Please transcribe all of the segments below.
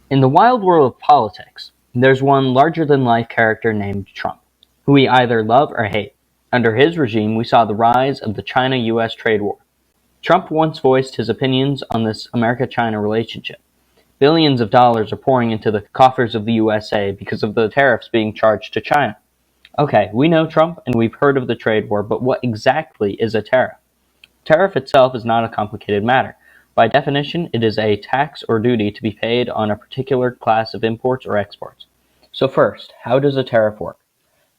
In the wild world of politics, there's one larger-than-life character named Trump, who we either love or hate. Under his regime, we saw the rise of the China-US trade war. Trump once voiced his opinions on this America-China relationship. Billions of dollars are pouring into the coffers of the USA because of the tariffs being charged to China. Okay, we know Trump and we've heard of the trade war, but what exactly is a tariff? Tariff itself is not a complicated matter. By definition, it is a tax or duty to be paid on a particular class of imports or exports. So first, how does a tariff work?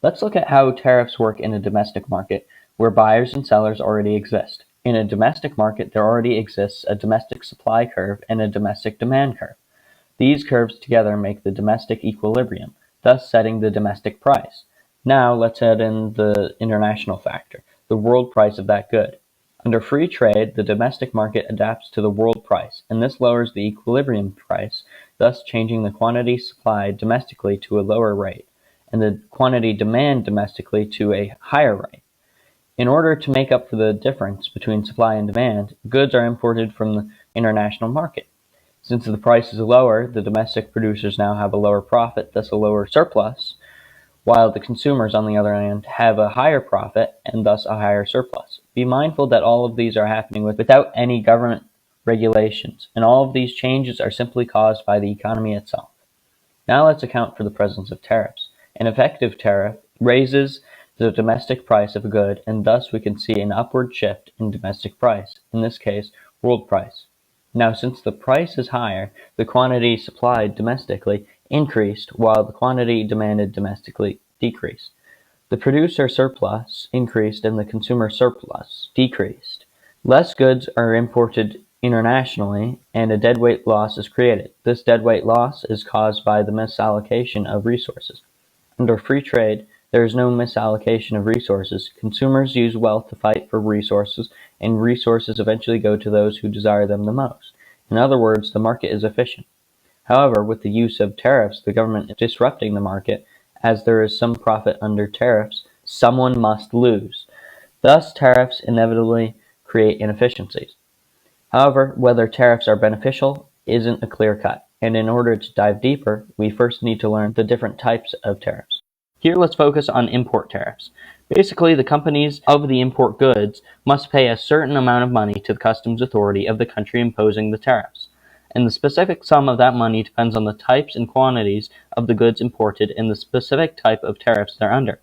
Let's look at how tariffs work in a domestic market, where buyers and sellers already exist. In a domestic market, there already exists a domestic supply curve and a domestic demand curve. These curves together make the domestic equilibrium, thus setting the domestic price. Now let's add in the international factor, the world price of that good. Under free trade, the domestic market adapts to the world price, and this lowers the equilibrium price, thus changing the quantity supplied domestically to a lower rate, and the quantity demanded domestically to a higher rate. In order to make up for the difference between supply and demand, goods are imported from the international market. Since the price is lower, the domestic producers now have a lower profit, thus a lower surplus, while the consumers, on the other hand, have a higher profit and thus a higher surplus. Be mindful that all of these are happening without any government regulations, and all of these changes are simply caused by the economy itself. Now let's account for the presence of tariffs. An effective tariff raises the domestic price of a good, and thus we can see an upward shift in domestic price, in this case, world price. Now, since the price is higher, the quantity supplied domestically increased while the quantity demanded domestically decreased. The producer surplus increased and the consumer surplus decreased. Less goods are imported internationally and a deadweight loss is created. This deadweight loss is caused by the misallocation of resources. Under free trade, there is no misallocation of resources. Consumers use wealth to fight for resources, and resources eventually go to those who desire them the most. In other words, the market is efficient. However, with the use of tariffs, the government is disrupting the market. As there is some profit under tariffs, someone must lose. Thus, tariffs inevitably create inefficiencies. However, whether tariffs are beneficial isn't a clear cut, and in order to dive deeper, we first need to learn the different types of tariffs. Here, let's focus on import tariffs. Basically, the companies of the import goods must pay a certain amount of money to the customs authority of the country imposing the tariffs, and the specific sum of that money depends on the types and quantities of the goods imported and the specific type of tariffs they're under.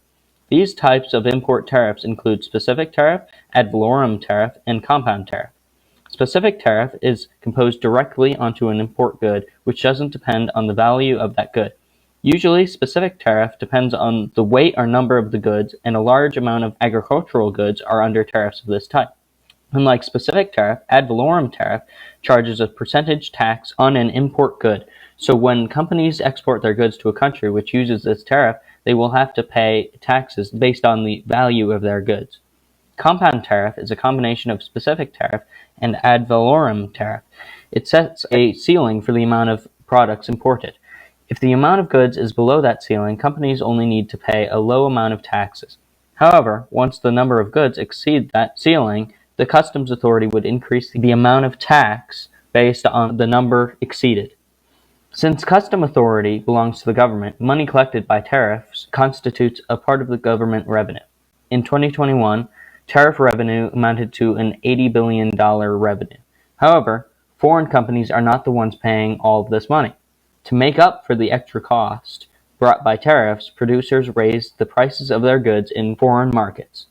These types of import tariffs include specific tariff, ad valorem tariff, and compound tariff. Specific tariff is imposed directly onto an import good, which doesn't depend on the value of that good. Usually, specific tariff depends on the weight or number of the goods, and a large amount of agricultural goods are under tariffs of this type. Unlike specific tariff, ad valorem tariff charges a percentage tax on an import good. So when companies export their goods to a country which uses this tariff, they will have to pay taxes based on the value of their goods. Compound tariff is a combination of specific tariff and ad valorem tariff. It sets a ceiling for the amount of products imported. If the amount of goods is below that ceiling, companies only need to pay a low amount of taxes. However, once the number of goods exceed that ceiling, the customs authority would increase the amount of tax based on the number exceeded. Since custom authority belongs to the government, money collected by tariffs constitutes a part of the government revenue. In 2021, tariff revenue amounted to an $80 billion revenue. However, foreign companies are not the ones paying all of this money. To make up for the extra cost brought by tariffs, producers raised the prices of their goods in foreign markets.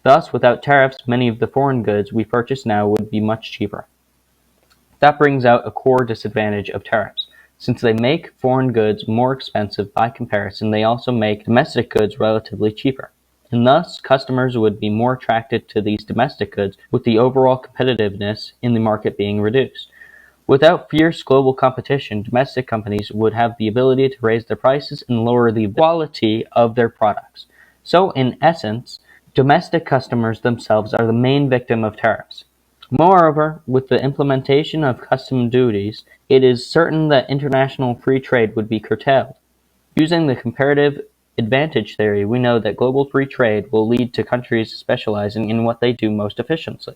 Thus, without tariffs, many of the foreign goods we purchase now would be much cheaper. That brings out a core disadvantage of tariffs. Since they make foreign goods more expensive by comparison, they also make domestic goods relatively cheaper. And thus, customers would be more attracted to these domestic goods, with the overall competitiveness in the market being reduced. Without fierce global competition, domestic companies would have the ability to raise their prices and lower the quality of their products. So, in essence, domestic customers themselves are the main victim of tariffs. Moreover, with the implementation of custom duties, it is certain that international free trade would be curtailed. Using the comparative advantage theory, we know that global free trade will lead to countries specializing in what they do most efficiently,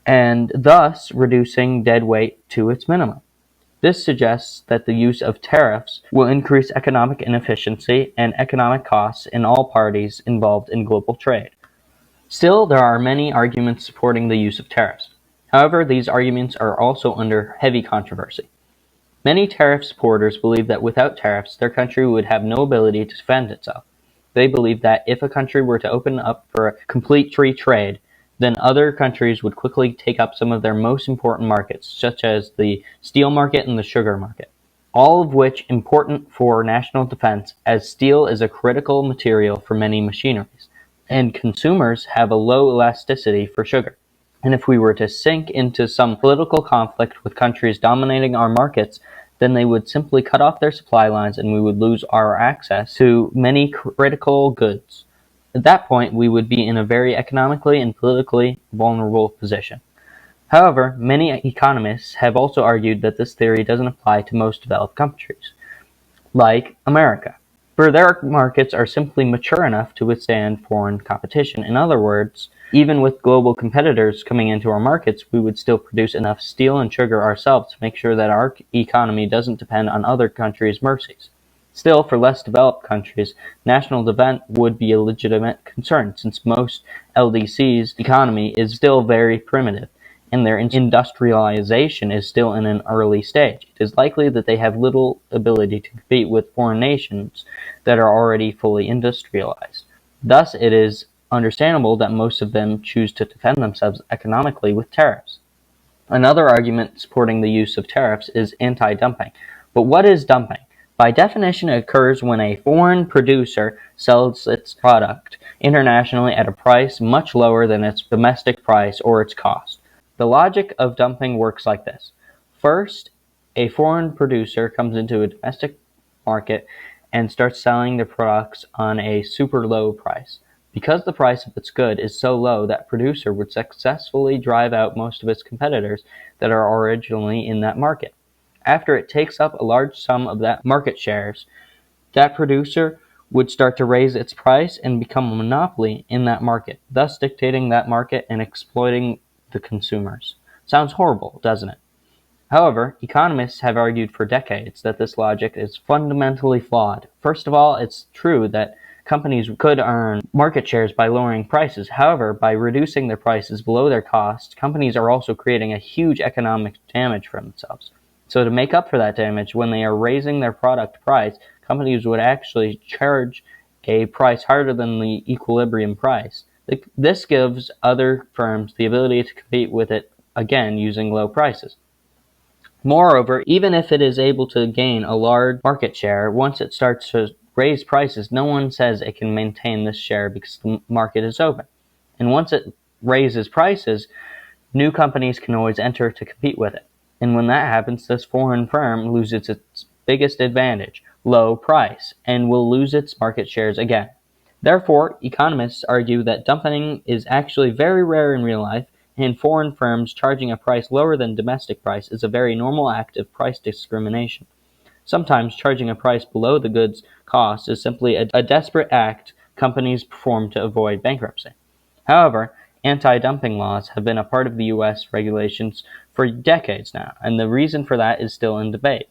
and thus reducing dead weight to its minimum. This suggests that the use of tariffs will increase economic inefficiency and economic costs in all parties involved in global trade. Still, there are many arguments supporting the use of tariffs. However, these arguments are also under heavy controversy. Many tariff supporters believe that without tariffs, their country would have no ability to defend itself. They believe that if a country were to open up for a complete free trade, then other countries would quickly take up some of their most important markets, such as the steel market and the sugar market, all of which important for national defense, as steel is a critical material for many machineries, and consumers have a low elasticity for sugar. And if we were to sink into some political conflict with countries dominating our markets, then they would simply cut off their supply lines and we would lose our access to many critical goods. At that point, we would be in a very economically and politically vulnerable position. However, many economists have also argued that this theory doesn't apply to most developed countries, like America, for their markets are simply mature enough to withstand foreign competition. In other words, even with global competitors coming into our markets, we would still produce enough steel and sugar ourselves to make sure that our economy doesn't depend on other countries' mercies. Still, for less developed countries, national defense would be a legitimate concern, since most LDC's economy is still very primitive, and their industrialization is still in an early stage. It is likely that they have little ability to compete with foreign nations that are already fully industrialized. Thus, it is understandable that most of them choose to defend themselves economically with tariffs. Another argument supporting the use of tariffs is anti-dumping. But what is dumping? By definition, it occurs when a foreign producer sells its product internationally at a price much lower than its domestic price or its cost. The logic of dumping works like this. First, a foreign producer comes into a domestic market and starts selling their products on a super low price. Because the price of its good is so low, that producer would successfully drive out most of its competitors that are originally in that market. After it takes up a large sum of that market shares, that producer would start to raise its price and become a monopoly in that market, thus dictating that market and exploiting the consumers. Sounds horrible, doesn't it? However, economists have argued for decades that this logic is fundamentally flawed. First of all, it's true that companies could earn market shares by lowering prices. However, by reducing their prices below their cost, companies are also creating a huge economic damage for themselves. So to make up for that damage, when they are raising their product price, companies would actually charge a price higher than the equilibrium price. This gives other firms the ability to compete with it again using low prices. Moreover, even if it is able to gain a large market share, once it starts to raise prices, no one says it can maintain this share because the market is open. And once it raises prices, new companies can always enter to compete with it. And when that happens, this foreign firm loses its biggest advantage, low price, and will lose its market shares again. Therefore, economists argue that dumping is actually very rare in real life, and foreign firms charging a price lower than domestic price is a very normal act of price discrimination. Sometimes charging a price below the goods cost is simply a desperate act companies perform to avoid bankruptcy. However, anti-dumping laws have been a part of the U.S. regulations for decades now, and the reason for that is still in debate.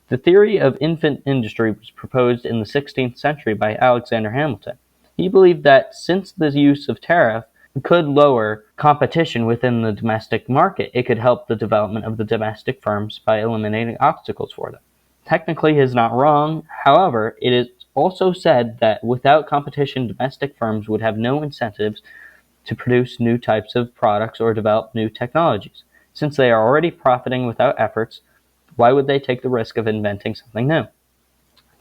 The theory of infant industry was proposed in the 16th century by Alexander Hamilton. He believed that since the use of tariff could lower competition within the domestic market, it could help the development of the domestic firms by eliminating obstacles for them. Technically, he is not wrong. However, it is also said that without competition, domestic firms would have no incentives to produce new types of products or develop new technologies. Since they are already profiting without efforts, why would they take the risk of inventing something new?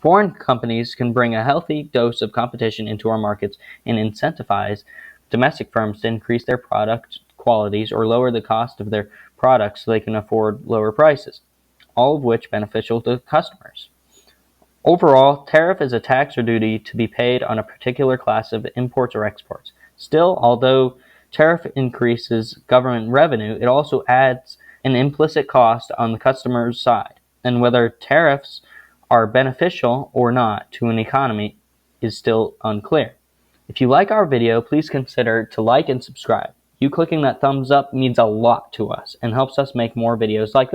Foreign companies can bring a healthy dose of competition into our markets and incentivize domestic firms to increase their product qualities or lower the cost of their products so they can afford lower prices, all of which beneficial to customers. Overall, tariff is a tax or duty to be paid on a particular class of imports or exports. Still, although tariff increases government revenue, it also adds an implicit cost on the customer's side, and whether tariffs are beneficial or not to an economy is still unclear. If you like our video, please consider to like and subscribe. You clicking that thumbs up means a lot to us and helps us make more videos like this.